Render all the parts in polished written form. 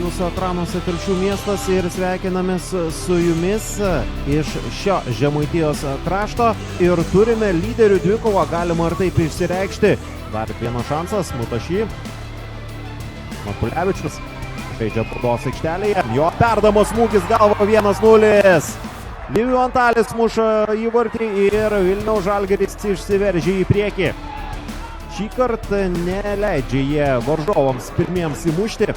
jūsų ekranuose Telšių miestas ir sveikinamės su jumis iš šio Žemaitijos krašto ir turime lyderių dvikovą, galima ir taip išsireikšti. Dar vienas šansas, Mutašy. Makulevičius žaidžia baudos aikštelėje, jo perdamas smūgis galva 1-0. Liuantalis muša įvartį ir Vilniaus Žalgiris išsiveržia į priekį. Šį kartą neleidžia jie varžovams pirmiems įmušti.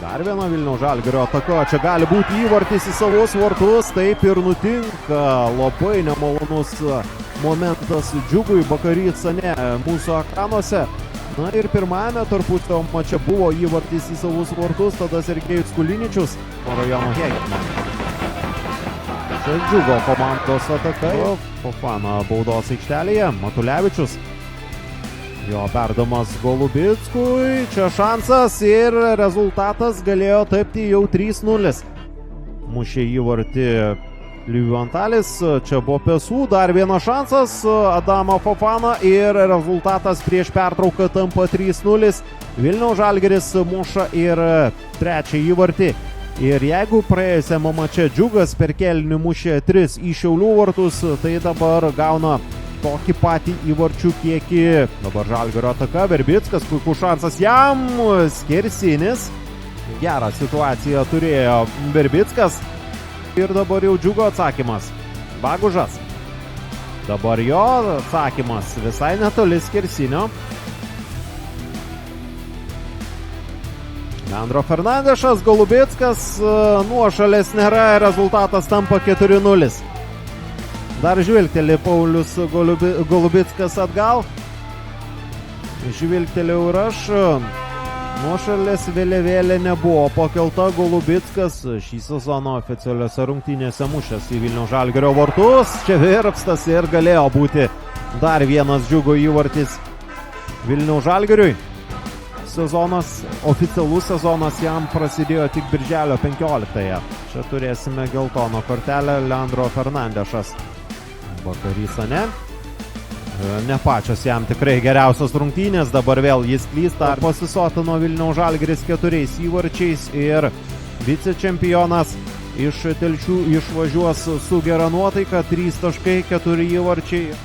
Dar viena Vilniaus Žalgirio ataka, čia gali būti įvartis į savus vartus, taip ir nutinka. Labai nemalonus momentas Džiugui Bakarycane mūsų ekranuose. Na ir pirmajame tarpusavio mače buvo įvartis į savus vartus, tada Sergejus Kuliničius, rajono Hegelman. Čia Džiugo komandos ataka, Fofana baudos aikštelėje, Matulevičius. Jo perdamas Golubickui, čia šansas ir rezultatas galėjo tapti jau 3-0. Mušė įvartį Liuantalis, čia buvo Pesų, dar vienas šansas, Adama Fofana ir rezultatas prieš pertrauką tampa 3-0. Vilniaus Žalgiris muša ir trečią įvartį. Ir jeigu praėjusiame mače Džiugas per kėlinį mušė 3 į Šiaulių vartus, tai dabar gauna tokį patį įvarčių kiekį. Dabar Žalgirio ataka, Verbickas, puikus šansas jam, skersinis. Gerą situaciją turėjo Verbickas. Ir dabar jau Džiugo atsakymas. Bagužas. Dabar jo atsakymas visai netoli skersinio. Leandro Fernandešas, Golubickas, nuošalės nėra, rezultatas tampa 4-0. Dar žvilgteli Paulius Golubickas atgal. Žvilgteliau ir aš. Nuošalės vėliavėlė nebuvo pakelta, Golubickas šį sezoną oficialiuose rungtynėse mušęs į Vilniaus Žalgirio vartus. Čia virpstas ir galėjo būti dar vienas Džiugo įvartis Vilniaus Žalgiriui. Oficialus sezonas jam prasidėjo tik birželio 15-ąją. Čia turėsime geltono kortelę, Leandro Fernandešas. Bakarycane. Ne pačios jam tikrai geriausios rungtynės, dabar vėl jis klysta. Pasisotino Vilniaus Žalgiris 4 įvarčiais ir vicečempionas iš Telšių išvažiuos su gera nuotaika, 3 taškai, 4 įvarčiai.